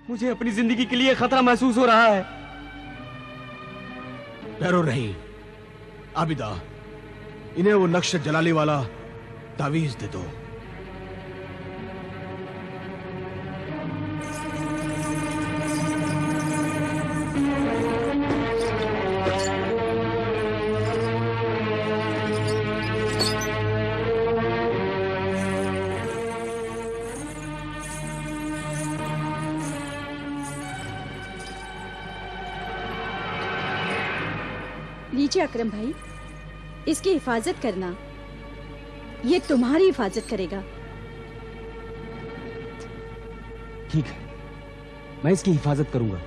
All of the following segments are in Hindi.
मुझे अपनी जिंदगी के लिए खतरा महसूस हो रहा है। डरो नहीं आबिदा, इन्हें वो नक्श जलाली वाला तावीज दे दो। लीजिए अकरम भाई, इसकी हिफाजत करना, ये तुम्हारी हिफाजत करेगा। ठीक है, मैं इसकी हिफाजत करूंगा।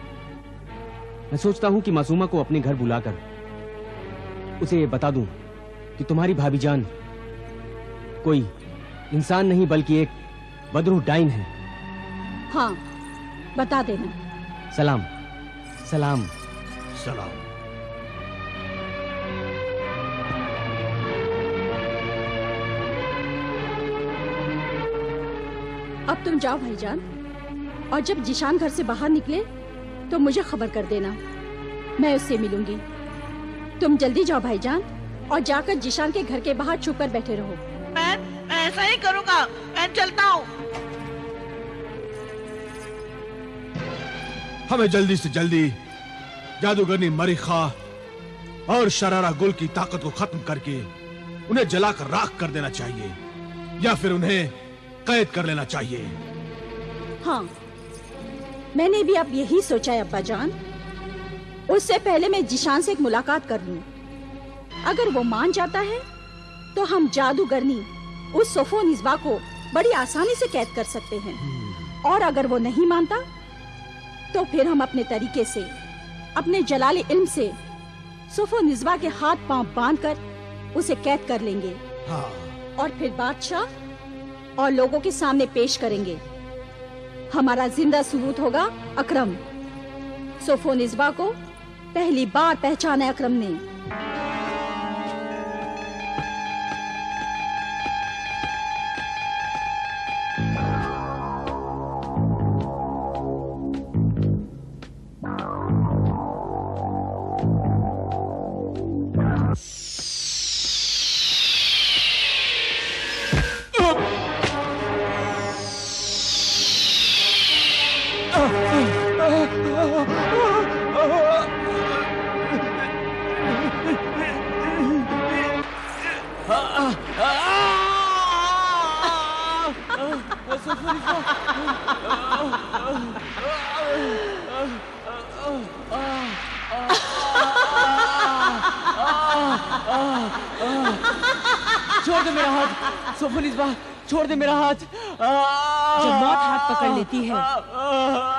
मैं सोचता हूं कि मासूमा को अपने घर बुलाकर उसे बता दूं कि तुम्हारी भाभी जान कोई इंसान नहीं बल्कि एक बदरू डाइन है। हाँ, बता देना। सलाम सलाम सलाम। अब तुम जाओ भाईजान, और जब जिशान घर से बाहर निकले तो मुझे खबर कर देना, मैं उससे मिलूंगी। तुम जल्दी जाओ भाईजान, और जाकर जिशान के घर के बाहर छुप कर बैठे रहो। मैं ऐसा ही करूंगा, मैं चलता हूँ। हमें जल्दी से जल्दी जादूगरनी मरिखा और शरारा गुल की ताकत को खत्म करके उन्हें जलाकर राख कर देना चाहिए, या फिर उन्हें कैद कर लेना चाहिए। हाँ, मैंने भी अब यही सोचा है अब्बा जान। उससे पहले मैं जिशान से एक मुलाकात कर लूं। अगर वो मान जाता है तो हम जादूगरनी उस सोफोनिज़्बा को बड़ी आसानी से कैद कर सकते हैं, और अगर वो नहीं मानता तो फिर हम अपने तरीके से, अपने जलाली इल्म से सोफोनिज़्बा के हाथ पांव बांधकर उसे कैद कर लेंगे। हाँ। और फिर बादशाह और लोगों के सामने पेश करेंगे। हमारा जिंदा सबूत होगा अकरम। सोफोनिज़्बा को पहली बार पहचाना अकरम ने। छोड़ दे मेरा हाथ सोफोनिज़्बा, छोड़ दे मेरा हाथ। जब मौत हाथ पकड़ लेती है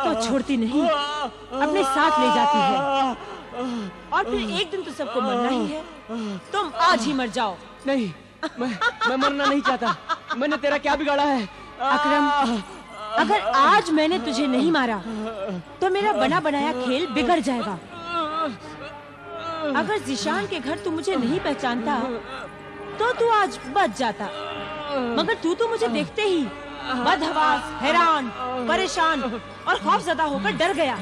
तो छोड़ती नहीं, अपने साथ ले जाती है। और फिर एक दिन तो सबको मरना ही है। तुम आज ही मर जाओ। नहीं, मैं मरना नहीं चाहता। मैंने तेरा क्या बिगाड़ा है? अकरम, अगर आज मैंने तुझे नहीं मारा तो मेरा बना बनाया खेल बिगड़ जाएगा। अगर जिशान के घर तू मुझे नहीं पहचानता तो तू आज बच जाता, मगर तू तो मुझे देखते ही बदहवास, हैरान, परेशान और खौफजदा होकर डर गया।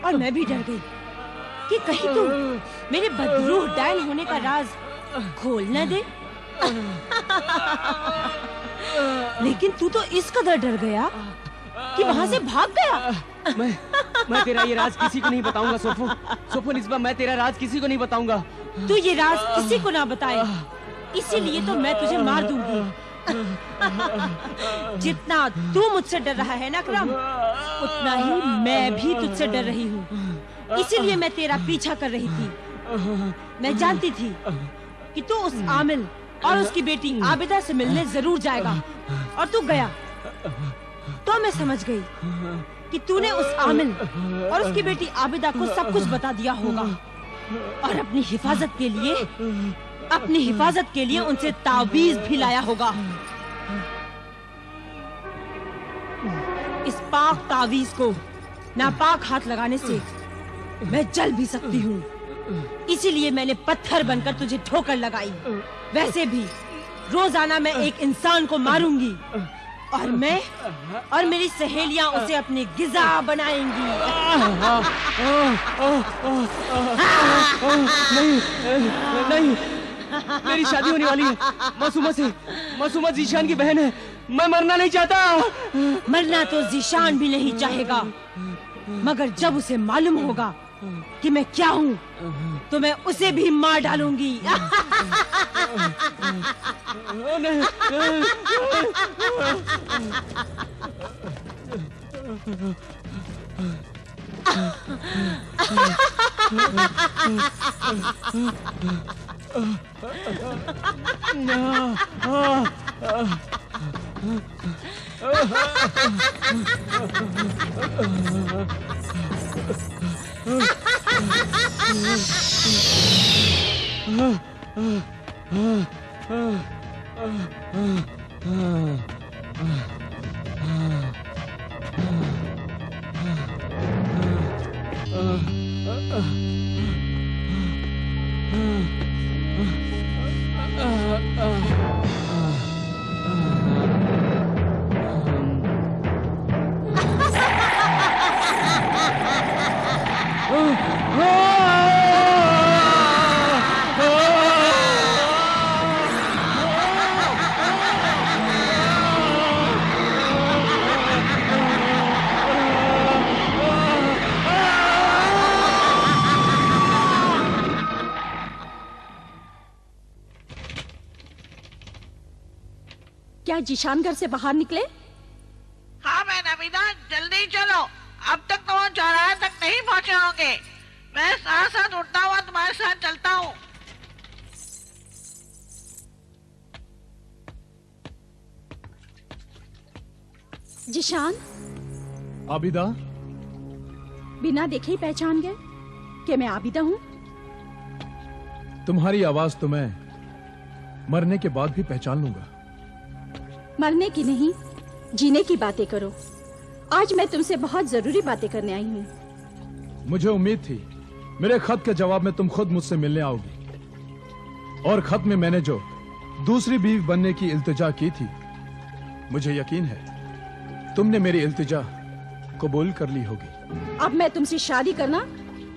और मैं भी डर गई कि कहीं तू मेरे बदरूह डायन होने का राज खोल न दे। लेकिन तू तो इस कदर डर गया कि वहाँ से भाग गया। मैं तेरा ये राज किसी को नहीं बताऊंगा सोफोनिज़्बा, मैं तेरा राज किसी को नहीं बताऊंगा। तू ये राज किसी को ना बताए, इसीलिए तो मैं तुझे मार दूंगी। जितना तू मुझसे डर रहा है ना अकरम, उतना ही मैं भी तुझसे डर रही हूँ। इसीलिए मैं तेरा पीछा कर रही थी। मैं जानती थी कि तू उस आमिल और उसकी बेटी आबिदा से मिलने जरूर जाएगा, और तू गया। तो मैं समझ गई कि तूने उस आमिल और उसकी बेटी आबिदा को सब कुछ बता दिया होगा, और अपनी हिफाजत के लिए उनसे तावीज भी लाया होगा। इस पाक तावीज को नापाक हाथ लगाने से मैं जल भी सकती हूँ, इसीलिए मैंने पत्थर बनकर तुझे ठोकर लगाई। वैसे भी रोजाना मैं एक इंसान को मारूंगी, और मैं और मेरी सहेलियां उसे अपनी गिजा बनाएंगी। नहीं, मेरी शादी होने वाली है मासूमा से। मासूमा जीशान की बहन है। मैं मरना नहीं चाहता। मरना तो जीशान भी नहीं चाहेगा, मगर जब उसे मालूम होगा कि मैं क्या हूँ तो मैं उसे भी मार डालूंगी। क्या जीशान घर से बाहर निकले? हाँ बहन अमीना, जल्दी चलो। अब तक तो वो चौराहे तक नहीं पहुँचे होंगे। मैं साथ साथ उठता हुआ तुम्हारे साथ चलता हूँ। जीशान, आबिदा, बिना देखे ही पहचान गए कि मैं आबिदा हूँ? तुम्हारी आवाज तो मैं मरने के बाद भी पहचान लूंगा। मरने की नहीं, जीने की बातें करो। आज मैं तुमसे बहुत जरूरी बातें करने आई हूँ। मुझे उम्मीद थी मेरे खत के जवाब में तुम खुद मुझसे मिलने आओगी, और खत में मैंने जो दूसरी बीवी बनने की इल्तिजा की थी, मुझे यकीन है तुमने मेरी इल्तिजा कबूल कर ली होगी। अब मैं तुमसे शादी करना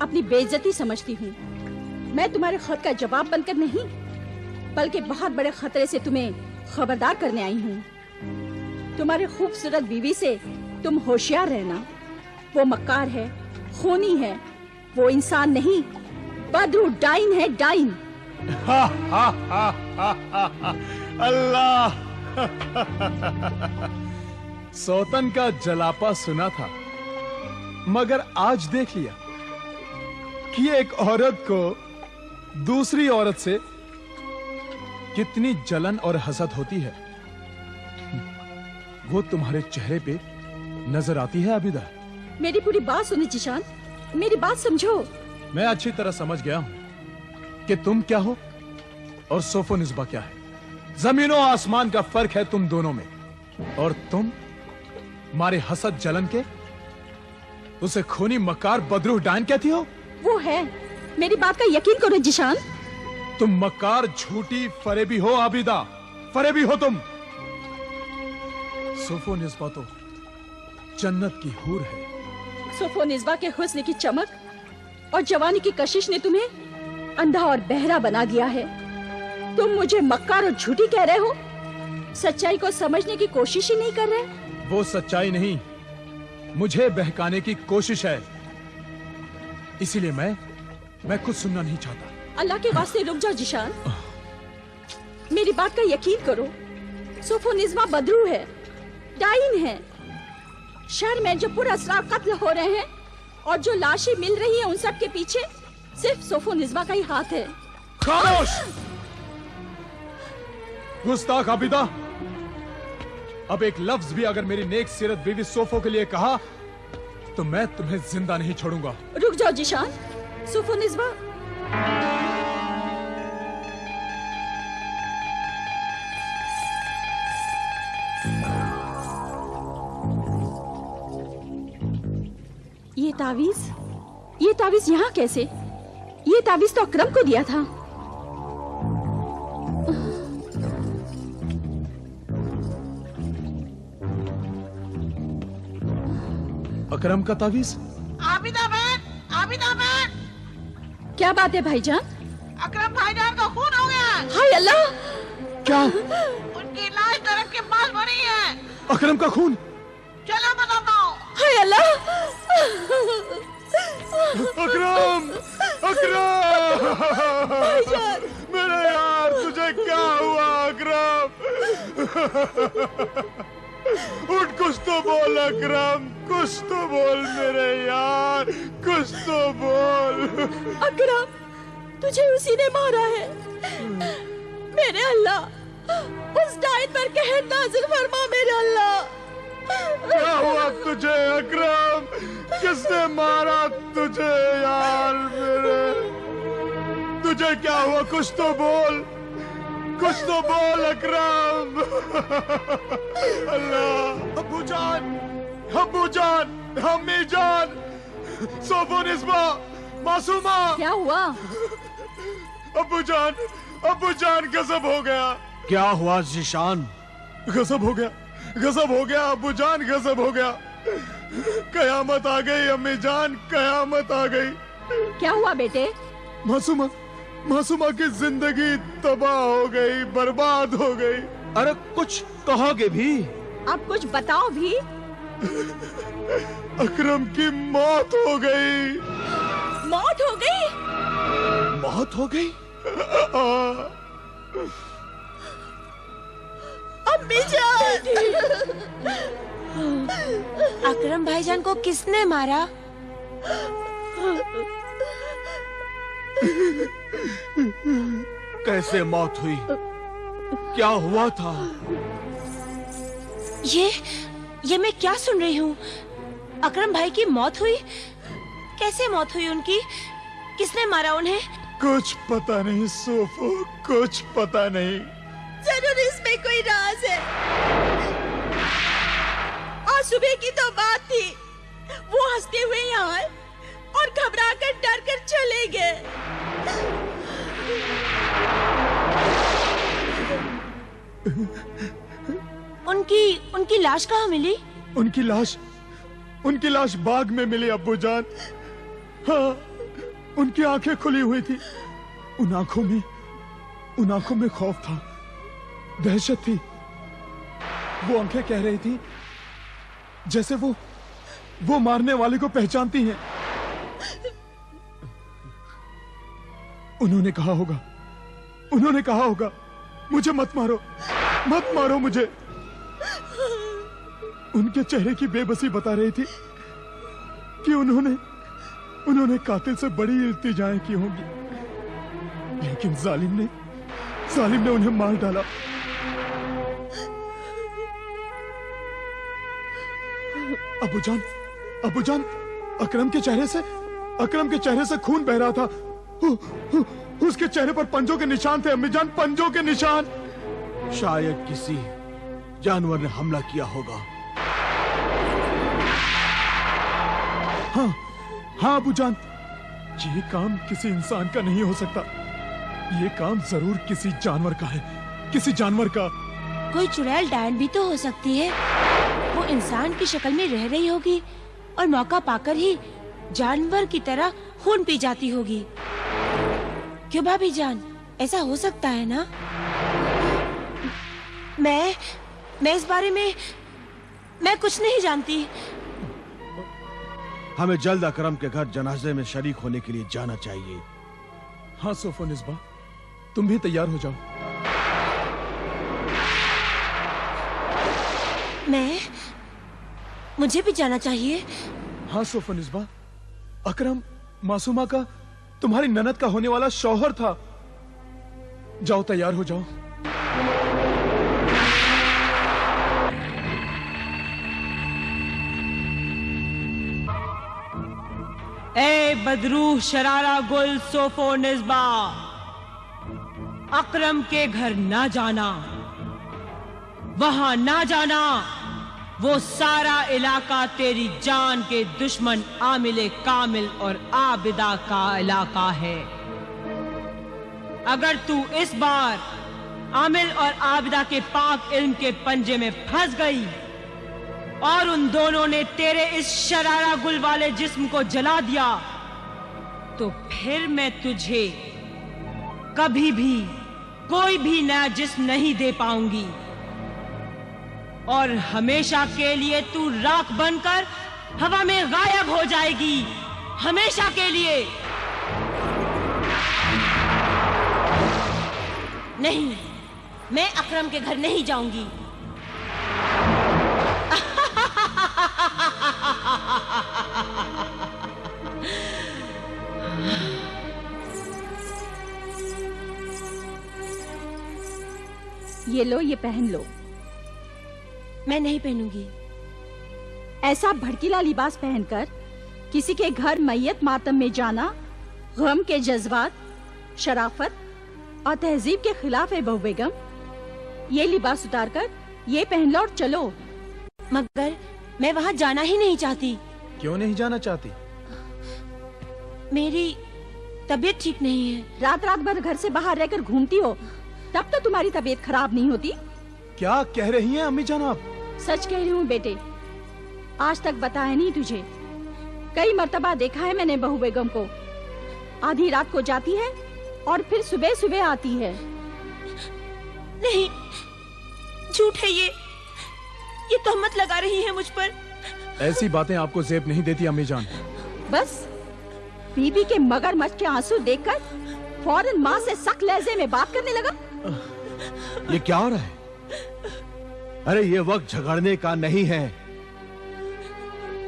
अपनी बेइज्जती समझती हूँ। मैं तुम्हारे खत का जवाब बनकर नहीं, बल्कि बहुत बड़े खतरे से तुम्हें खबरदार करने आई हूँ। तुम्हारी खूबसूरत बीवी से तुम होशियार रहना। वो मक्कार है, खूनी है, वो इंसान नहीं, बदरू डाइन है, डाइन। अल्लाह, सौतन का जलापा सुना था, मगर आज देख लिया कि एक औरत को दूसरी औरत से कितनी जलन और हसद होती है। वो तुम्हारे चेहरे पे नजर आती है आबिदा। मेरी पूरी बात सुनो जीशान, मेरी बात समझो। मैं अच्छी तरह समझ गया हूं कि तुम क्या हो और सोफो निस्बा क्या है। जमीनों आसमान का फर्क है तुम दोनों में, और तुम मारे हसद जलन के उसे खूनी मकार बदरूह डायन कहती हो। वो है, मेरी बात का यकीन करो जीशान। तुम मकार, झूठी, फरेबी हो आबिदा, फरेबी हो तुम। सोफो निस्बा तो जन्नत की हूर है। सोफो निस्बा के हुस्न की चमक और जवानी की कशिश ने तुम्हें अंधा और बहरा बना दिया है। तुम मुझे मक्कार और झूठी कह रहे हो, सच्चाई को समझने की कोशिश ही नहीं कर रहे। वो सच्चाई नहीं, मुझे बहकाने की कोशिश है, इसीलिए मैं कुछ सुनना नहीं चाहता। अल्लाह के वास्ते रुक जाओ जीशान, मेरी बात का यकीन करो। सोफो निस्बा बदरू है, डाइन है। शहर में जो पुरअसरार कत्ल हो रहे हैं और जो लाशें मिल रही हैं, उन सब के पीछे सिर्फ सोफो निस्बा का ही हाथ है। खामोश, गुस्ताख आबिदा। अब एक लफ्ज भी अगर मेरी नेक सीरत बीवी सोफो के लिए कहा तो मैं तुम्हें जिंदा नहीं छोड़ूंगा। रुक जाओ जीशान, सोफो निस्बा। ये तावीज यहाँ कैसे? ये तावीज तो अकरम को दिया था। अकरम का तावीज? आबिदा बहन, आबिदा बहन, क्या बात है भाईजान? अकरम भाईजान का खून हो गया है। हाय अल्लाह! क्या? उनकी लाश सड़क के पास पड़ी है। अकरम का खून? चलो बताता हूँ। हाय अल्लाह! अकरम! अकरम! मेरे यार, तुझे क्या हुआ अकरम? उठ, कुछ तो बोल अकरम, कुछ तो बोल मेरे यार, कुछ तो बोल। अकरम, तुझे उसी ने मारा है। मेरे अल्लाह, उस डाइन पर कहर नाज़िल फरमा मेरे अल्लाह। क्या हुआ तुझे अकरम? किसने मारा तुझे यार मेरे? तुझे क्या हुआ? कुछ तो बोल, कुछ तो बोल अकरम। अल्लाह! अब्बू जान, अब्बू जान, अम्मी जान, सोफो निस्बा, मासूमा। क्या हुआ? अब्बू जान गजब हो गया। क्या हुआ जीशान? गजब हो गया, गजब हो गया अब्बू जान, गजब हो गया। कयामत आ गई अम्मी जान, कयामत आ गई। क्या हुआ बेटे? मासूमा की जिंदगी तबाह हो गई, बर्बाद हो गई। अरे कुछ कहोगे भी? अब कुछ बताओ भी। अकरम की मौत हो गई। मौत हो गई? मौत हो गई? अम्मी जान! अकरम भाईजान को किसने मारा? कैसे मौत हुई? क्या हुआ था? ये मैं क्या सुन रही हूँ? अकरम भाई की मौत हुई? कैसे मौत हुई उनकी? किसने मारा उन्हें? कुछ पता नहीं सोफो, कुछ पता नहीं। जरूर इसमें कोई राज है। आज सुबह की तो बात थी, वो हंसते हुए यहाँ आए और घबराकर डर कर चले गए। उनकी लाश कहाँ मिली? उनकी लाश बाग में मिली अब्बू जान। हाँ, उनकी आंखें खुली हुई थी। उन आंखों में खौफ था, दहशत थी। वो आंखें कह रही थी जैसे वो मारने वाले को पहचानती हैं। उन्होंने कहा होगा मुझे मत मारो मुझे। उनके चेहरे की बेबसी बता रही थी कि उन्होंने कातिल से बड़ी इल्तिजाएं की होंगी, लेकिन जालिम ने उन्हें मार डाला। अब्बू जान, अकरम के चेहरे से खून बह रहा था। उसके चेहरे पर पंजों के निशान थे अम्मी जान, पंजों के निशान। शायद किसी जानवर ने हमला किया होगा। हाँ अब्बू जान, ये काम किसी इंसान का नहीं हो सकता। ये काम जरूर किसी जानवर का है, किसी जानवर का। कोई चुड़ैल डायन भी तो हो सकती है। वो इंसान की शक्ल में रह रही होगी और मौका पाकर ही जानवर की तरह खून पी जाती होगी। क्यों भाभी जान, ऐसा हो सकता है ना? मैं इस बारे में मैं कुछ नहीं जानती। हमें जल्द अकरम के घर जनाजे में शरीक होने के लिए जाना चाहिए। हाँ सोफो निस्बा, तुम भी तैयार हो जाओ। मुझे भी जाना चाहिए। हाँ सोफो निस्बा, अकरम मासूमा का तुम्हारी ननद का होने वाला शौहर था। जाओ, तैयार हो जाओ। ए बदरूह शरारा गुल सोफो निस्बा, अकरम के घर ना जाना, वहां ना जाना। वो सारा इलाका तेरी जान के दुश्मन आमिले कामिल और आबिदा का इलाका है। अगर तू इस बार आमिल और आबिदा के पाक इल्म के पंजे में फंस गई और उन दोनों ने तेरे इस शरारा गुल वाले जिस्म को जला दिया, तो फिर मैं तुझे कभी भी कोई भी नया जिस्म नहीं दे पाऊंगी और हमेशा के लिए तू राख बनकर हवा में गायब हो जाएगी, हमेशा के लिए। नहीं, मैं अकरम के घर नहीं जाऊंगी। ये लो, ये पहन लो। मैं नहीं पहनूंगी। ऐसा भड़कीला लिबास पहनकर किसी के घर मैयत मातम में जाना गम के जज्बात, शराफत और तहजीब के खिलाफ है बहू बेगम। ये लिबास उतारकर ये पहन लो और चलो। मगर मैं वहाँ जाना ही नहीं चाहती। क्यों नहीं जाना चाहती? मेरी तबीयत ठीक नहीं है। रात रात भर घर से बाहर रहकर घूमती हो, तब तो तुम्हारी तबीयत खराब नहीं होती। क्या कह रही हैं अम्मी जान आप? सच कह रही हूँ बेटे, आज तक बताया नहीं तुझे। कई मर्तबा देखा है मैंने बहू बेगम को, आधी रात को जाती है और फिर सुबह सुबह आती है। नहीं, झूठ है ये तोहमत लगा रही है मुझ पर। ऐसी बातें आपको जेब नहीं देती अम्मी जान। बस बीबी के मगरमच्छ के आंसू देखकर फौरन माँ से सख्त लहजे में बात करने लगा। ये क्या हो रहा है? अरे ये वक्त झगड़ने का नहीं है।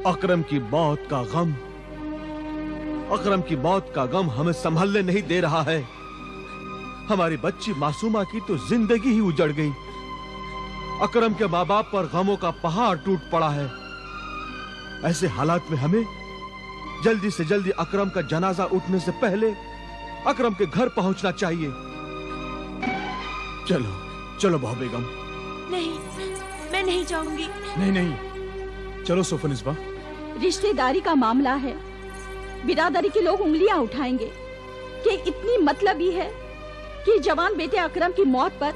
अकरम की मौत का गम, अकरम की मौत का गम हमें संभलने नहीं दे रहा है। हमारी बच्ची मासूमा की तो जिंदगी ही उजड़ गई। अकरम के माँ बाप पर गमों का पहाड़ टूट पड़ा है। ऐसे हालात में हमें जल्दी से जल्दी अकरम का जनाजा उठने से पहले अकरम के घर पहुंचना चाहिए। चलो चलो बहू बेगम। नहीं, मैं नहीं जाऊंगी। नहीं, चलो सोफनिस्बा। रिश्तेदारी का मामला है, बिरादरी के लोग उंगलियां उठाएंगे कि इतनी मतलब ही है कि जवान बेटे अकरम की मौत पर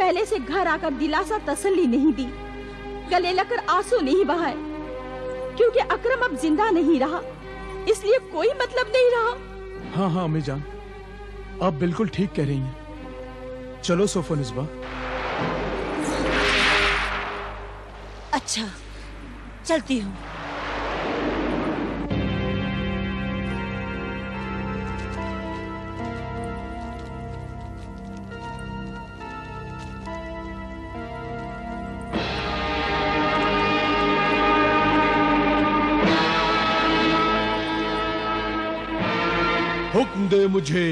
पहले से घर आकर दिलासा तसल्ली नहीं दी, गले लगकर आंसू नहीं बहाए, क्योंकि अकरम अब जिंदा नहीं रहा, इसलिए कोई मतलब नहीं रहा। हाँ हाँ अम्मी जान, आप बिल्कुल ठीक कह रही हैं। चलो सोफनिस्बा। अच्छा, चलती हूँ। हुक्म दे मुझे,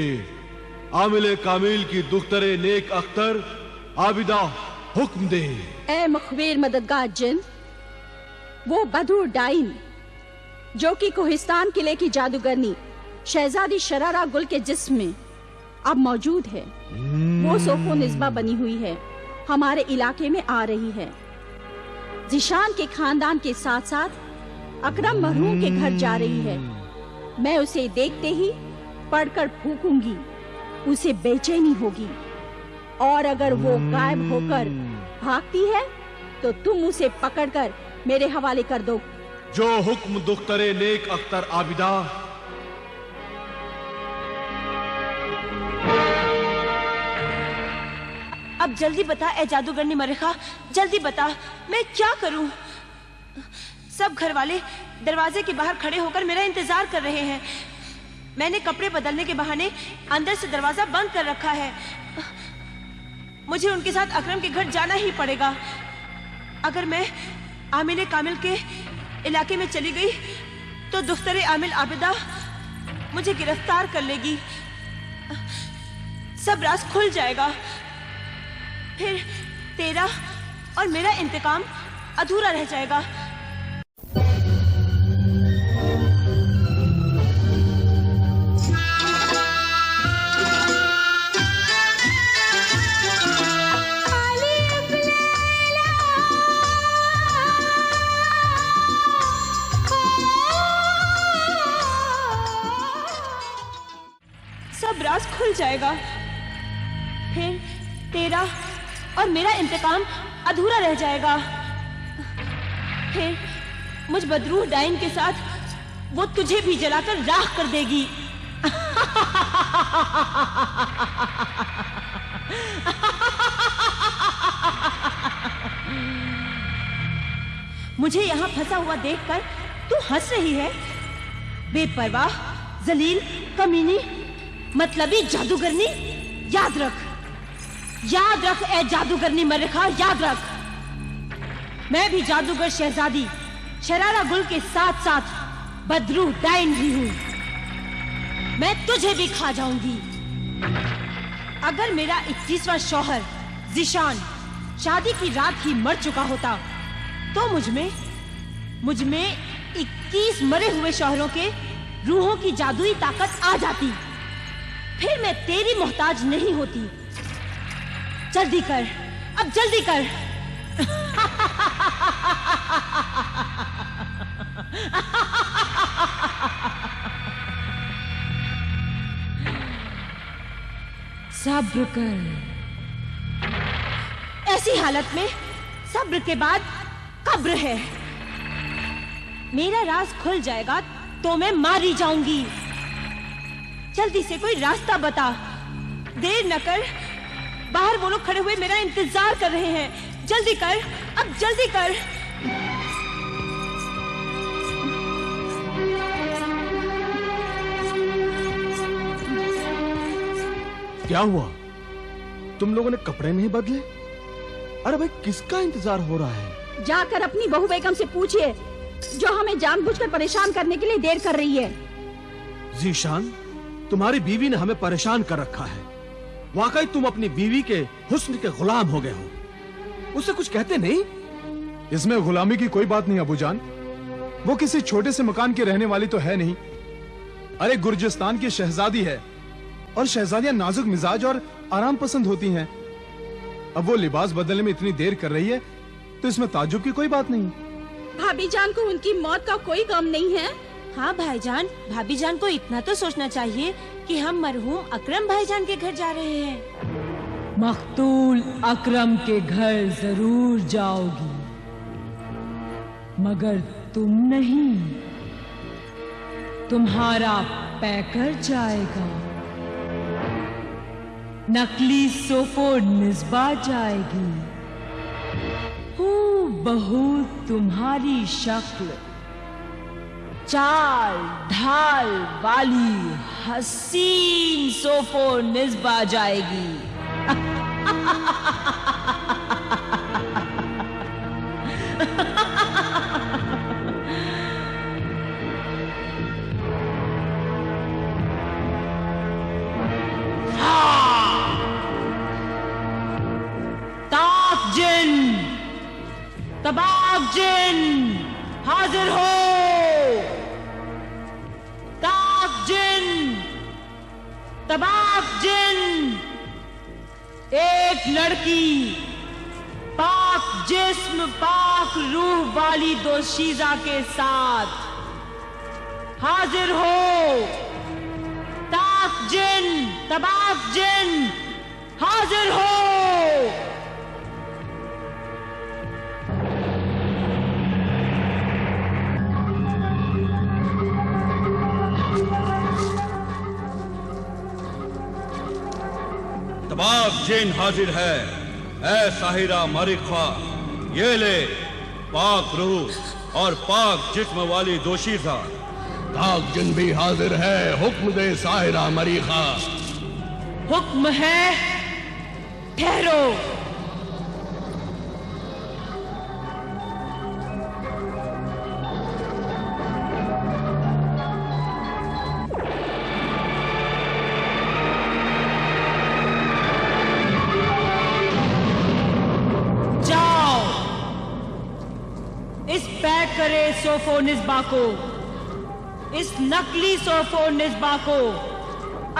आमिले कामिल की दुख्तरे नेक अख्तर आबिदा, हुक्म दे। ए मुखबिर मददगार जिन, वो बदूर डाइन जो कि कोहिस्तान किले की जादूगरनी शहजादी शरारा गुल के जिस्म में अब मौजूद है, वो सोफोनिस्बा बनी हुई है, हमारे इलाके में आ रही है। जिशान के खानदान के साथ साथ अकरम मरहूम के घर जा रही है। मैं उसे देखते ही पढ़कर फूकूंगी, उसे बेचैनी होगी, और अगर वो गायब होकर भागती है तो तुम उसे पकड़कर मेरे हवाले कर दो। जो हुक्म दुख्तरे नेक अख्तर आबिदा। अब जल्दी बता ए जादूगरनी मरिखा, जल्दी बता, मैं क्या करूं? सब घर वाले दरवाजे के बाहर खड़े होकर मेरा इंतजार कर रहे हैं। मैंने कपड़े बदलने के बहाने अंदर से दरवाजा बंद कर रखा है। मुझे उनके साथ अकरम के घर जाना ही पड़ेगा। अगर मैं आमिले कामिल के इलाके में चली गई तो दुख्तरे आमिल आबिदा मुझे गिरफ्तार कर लेगी, सब राज खुल जाएगा। फिर तेरा और मेरा इंतकाम अधूरा रह जाएगा। सब राज खुल जाएगा, फिर तेरा और मेरा इंतकाम अधूरा रह जाएगा। फिर मुझ बदरूह डाइन के साथ वो तुझे भी जलाकर राख कर देगी। मुझे यहाँ फंसा हुआ देखकर तू हंस रही है। बेपरवाह, जलील, कमीनी, मतलबी जादूगरनी। याद रख ए जादूगरनी मरिखा, याद रख। मैं भी जादूगर शहजादी शरारा गुल के साथ साथ बदरूह डाइन भी हूँ। मैं तुझे भी खा जाऊंगी। अगर मेरा 21वां शौहर ज़ीशान शादी की रात ही मर चुका होता तो मुझ में 21 मरे हुए शौहरों के रूहों की जादुई ताकत आ जाती। फिर मैं तेरी मोहताज नहीं होती। जल्दी कर, अब जल्दी कर। सब्र कर। ऐसी हालत में सब्र के बाद कब्र है। मेरा राज खुल जाएगा तो मैं मारी जाऊंगी। जल्दी से कोई रास्ता बता। देर न कर, बाहर वो लोग खड़े हुए मेरा इंतजार कर रहे हैं। जल्दी कर, अब जल्दी कर। क्या हुआ? तुम लोगों ने कपड़े नहीं बदले? अरे भाई, किसका इंतजार हो रहा है? जाकर अपनी बहू बेगम से पूछिए जो हमें जानबूझकर परेशान करने के लिए देर कर रही है। ज़ीशान, तुम्हारी बीवी ने हमें परेशान कर रखा है। वाकई तुम अपनी बीवी के हुस्न के गुलाम हो गए हो। उससे कुछ कहते नहीं? इसमें गुलामी की कोई बात नहीं अबूजान। वो किसी छोटे से मकान की रहने वाली तो है नहीं। अरे गुर्जिस्तान की शहजादी है और शहजादियां नाजुक मिजाज और आराम पसंद होती हैं। अब वो लिबास बदलने में इतनी देर कर रही है तो इसमें ताज्जुब की कोई बात नहीं। भाभी जान को उनकी मौत का कोई गम नहीं है। हाँ भाईजान, भाभी जान को इतना तो सोचना चाहिए कि हम मरहूम अकरम भाईजान के घर जा रहे हैं। मख्तूल अकरम के घर जरूर जाओगी, मगर तुम नहीं, तुम्हारा पैकर जाएगा। नकली सोफो निस्बा जाएगी। बहू तुम्हारी शक्ल, चाल ढाल वाली हसीन सोफो निस्बा जाएगी। तबाक जिन हाजिर हो। ताक जिन, तबाक जिन। एक लड़की पाक जिस्म पाक रूह वाली दोशीजा के साथ हाजिर हो। ताक जिन, तबाक जिन हाजिर हो। तबाक जिन हाजिर है। ऐ साहिरा मरिखा, ये ले पाक रूह और पाक जिस्म वाली दोशीजा। ताक जिन भी हाजिर है। हुक्म दे साहिरा मरिखा। हुक्म है, ठहरो। करे सोफो निस्बा को, इस नकली सोफो निस्बा को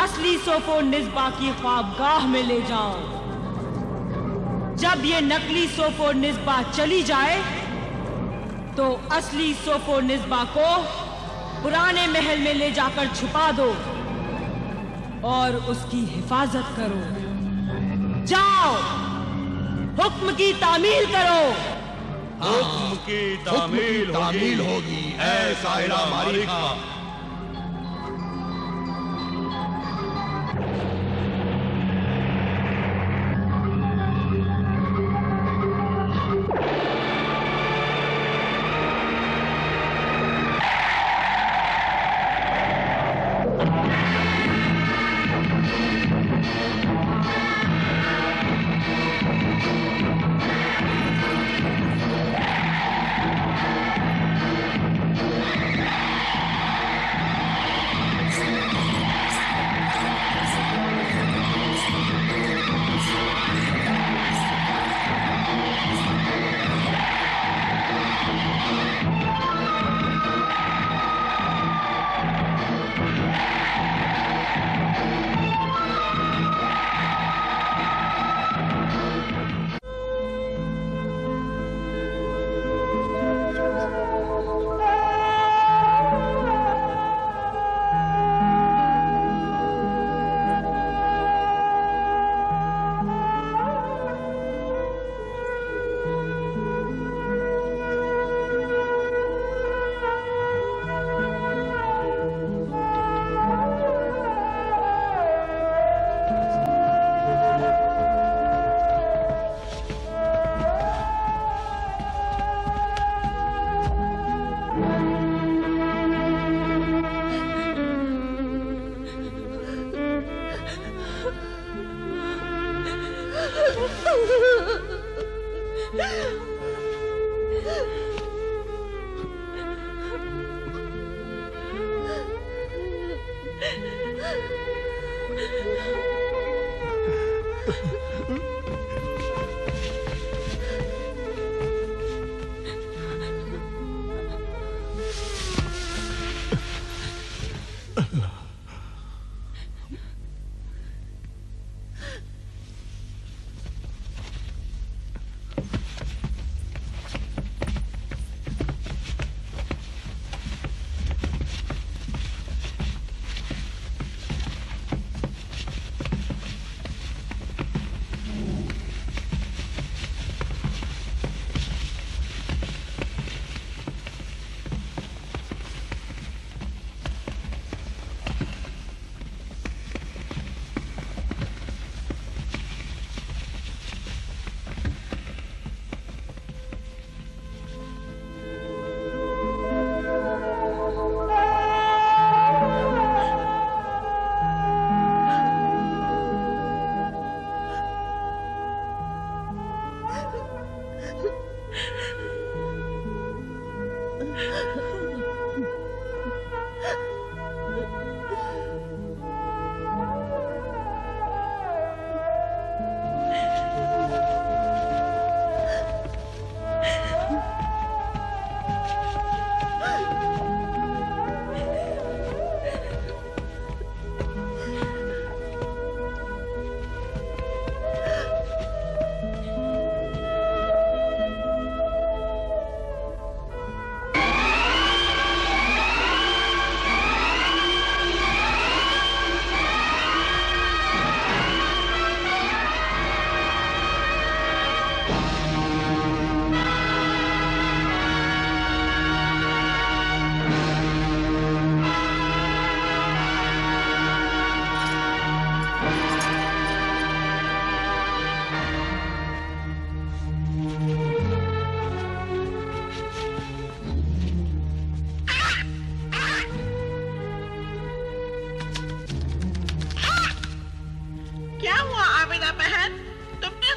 असली सोफो निस्बा की ख्वाबगाह में ले जाओ। जब ये नकली सोफो निस्बा चली जाए तो असली सोफो निस्बा को पुराने महल में ले जाकर छुपा दो और उसकी हिफाजत करो। जाओ, हुक्म की तामील करो। हुक्म की तामील होगी ऐ साहिरा मारिखा।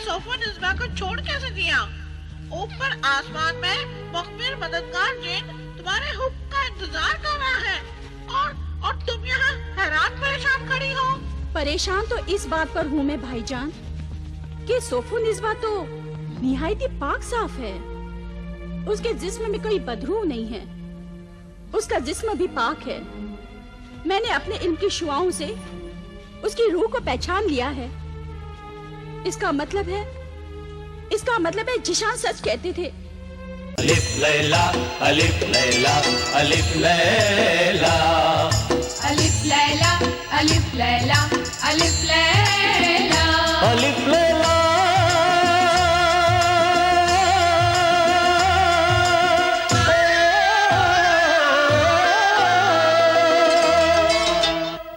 सोफोनिस्बा को छोड़ कैसे दिया? ऊपर आसमान में मुखबिर मददगार जिन तुम्हारे हुक्म का इंतजार कर रहा है और तुम यहाँ हैरान परेशान खड़ी हो। परेशान तो इस बात पर हूँ मैं भाईजान कि सोफोनिस्बा तो निहायती पाक साफ है। उसके जिस्म में कोई बदरू नहीं है, उसका जिस्म भी पाक है। मैंने अपने इल्म की शुआओं से उसकी रूह को पहचान लिया है। इसका मतलब है जिशान सच कहते थे। अलिफ लैला अलिफ लैला अलिफ लैला अलिफ लैला अलिफ लैला अलिफ लैला अलिफ लैला